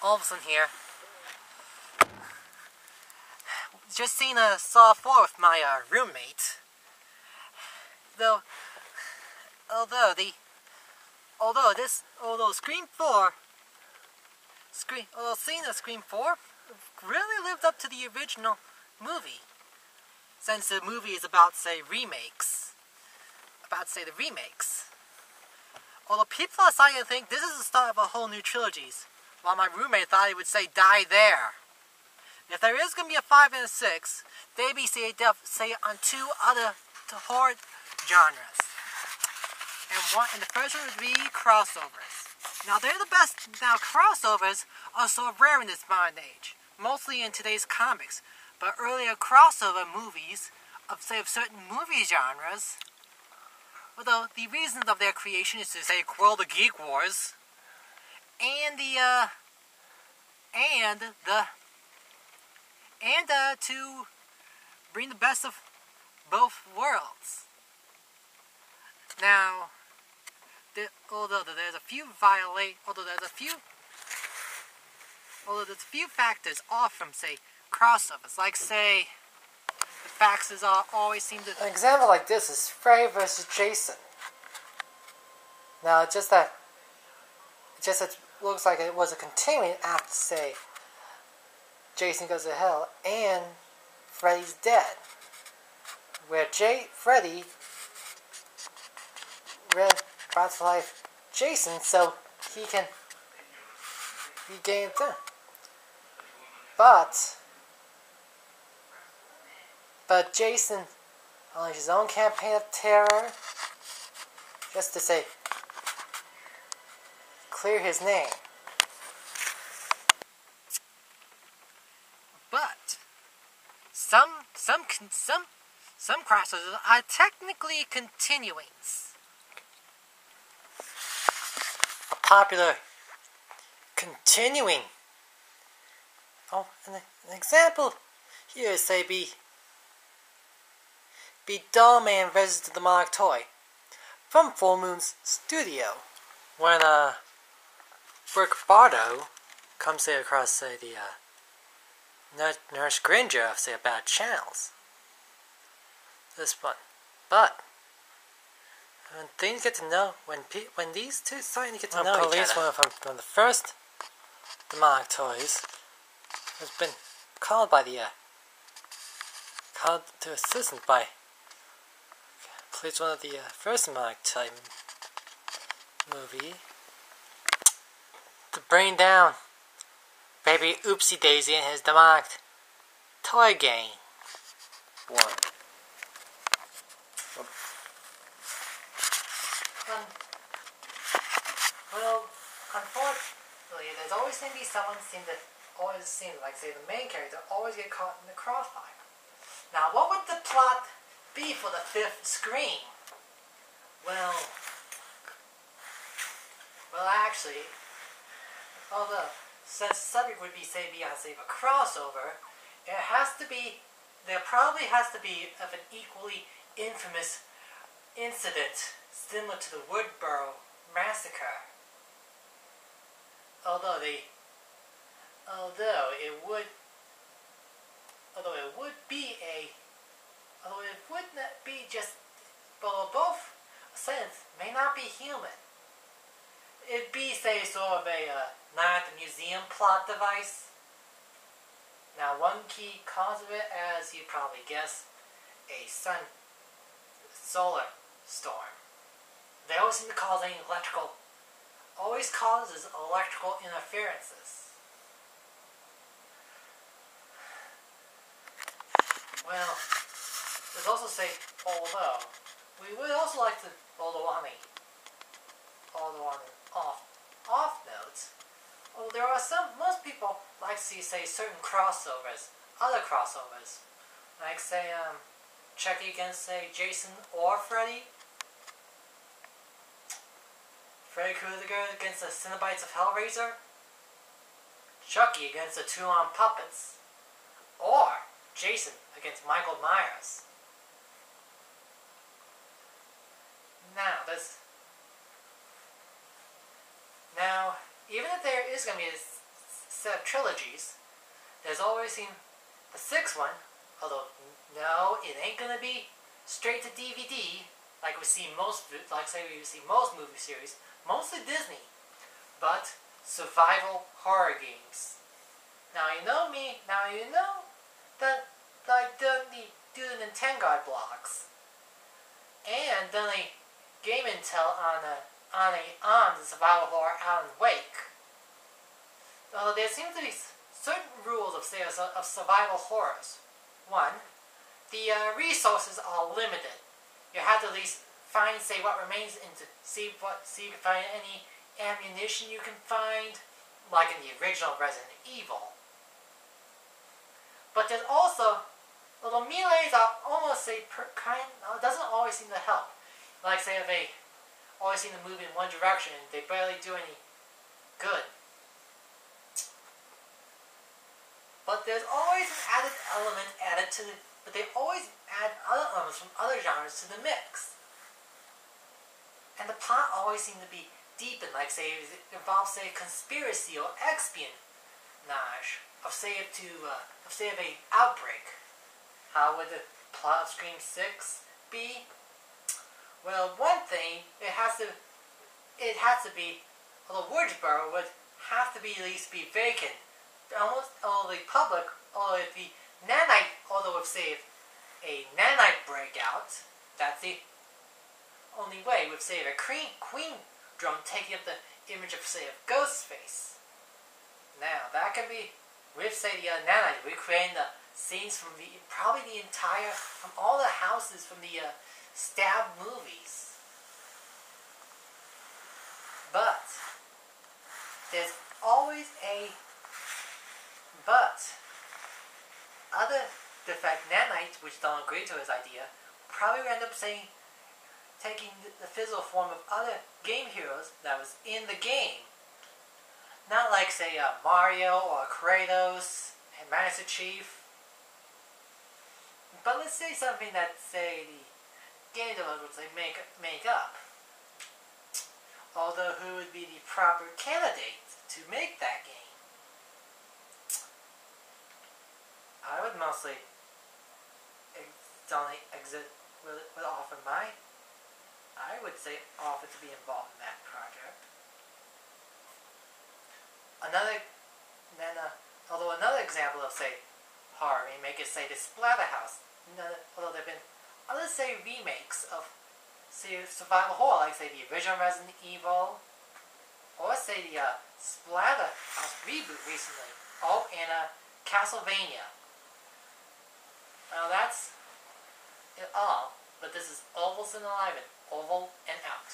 all of a sudden here. Just seen a Saw 4 with my roommate. Although Scre4m, seeing the Scre4m really lived up to the original movie. Since the movie is about, say, remakes. Although people are starting to think this is the start of a whole new trilogies, while my roommate thought he would say die there. If there is going to be a 5 and a 6, they'd be say on 2 other horror genres. And the first one would be crossovers. Now they're the best. Now crossovers are so rare in this modern age, mostly in today's comics. But earlier crossover movies of certain movie genres, although the reasons of their creation is to say quell the geek wars, and to bring the best of both worlds. Now, although there's a few factors off from, say, crossovers, like, say, the faxes always seem to... An example like this is Freddy vs. Jason. Now, it looks like it was a continuing after, say, Jason Goes to Hell and Freddy's Dead, where Freddy brought to life Jason so he can regain them. But Jason unleashed his own campaign of terror just to say clear his name. But some crossovers are technically continuings. A popular continuing. Oh, an example here is, say, be Dollman vs. the Demonic Toy from Full Moon's studio. When Rick Bardo comes, say, across, say, the Nurse Gringer of, say, Bad Channels. This one. But when things get to know, when these two starting to get to know each other, from the first Demonic Toys has been called to assistance by plays one of the first Demonic Toy movie to bring down baby Oopsie Daisy and his demonic toy gang. Well, unfortunately, there's always going to be someone like, say, the main character always get caught in the crossfire. Now, what would the plot be for the 5th Scream? Well, actually, although since the subject would be, say, beyond, say, a crossover, there probably has to be of an equally infamous incident similar to the Woodboro Massacre. Although it both sense may not be human. It'd be, say, sort of a Night at the Museum plot device. Now, one key cause of it, as you probably guess, a solar storm. They always seem to cause causes electrical interferences. Well, there's also, say, although we would also like to, although on off notes, there are most people like to see, say, certain crossovers, other crossovers, like, say, Chucky against, say, Jason or Freddy, Freddy Krueger against the Cenobites of Hellraiser, Chucky against the Toulon Puppets, or Jason against Michael Myers. Now, even if there is going to be set of trilogies, there's always seen the sixth one, although no, it ain't gonna be straight to DVD like we see most, most movie series, mostly Disney, but survival horror games. Now you know me. Now you know that I do the Nintendo blogs and done a game intel on the survival horror Alan Wake. Although there seems to be certain rules of survival horrors. One, the resources are limited. You have to at least find, what remains, and see if you can find any ammunition you can find, like in the original Resident Evil. But there's also little melees are almost doesn't always seem to help. Like if they always seem to move in one direction and they barely do any good. But there's always an added element but they always add other elements from other genres to the mix. And the plot always seems to be deepened, like it involves conspiracy or espionage of an outbreak. How would the plot of Scream 6 be? Well, one thing it has to be, although Woodsboro would have to be at least be vacant. Almost all the public, although if the nanite, a nanite breakout, that's the only way with a queen drone taking up the image of of Ghostface. Now that can be with the nanite recreating the scenes from from all the houses from the Stab movies. But there's always a other defect nanites, which don't agree to his idea, probably end up taking the physical form of other game heroes that was in the game. Not like, Mario or Kratos and Master Chief. But let's say something that, the game developers would make up. Although who would be the proper candidate to make that game? I would mostly offer to be involved in that project. Although another example of horror remake is the Splatter house. Although there have been other remakes of survival horror, like the original Resident Evil, or the Splatter house reboot recently. Oh, and Castlevania. Well, that's it all. But this is Ovals and Alive, Oval and out.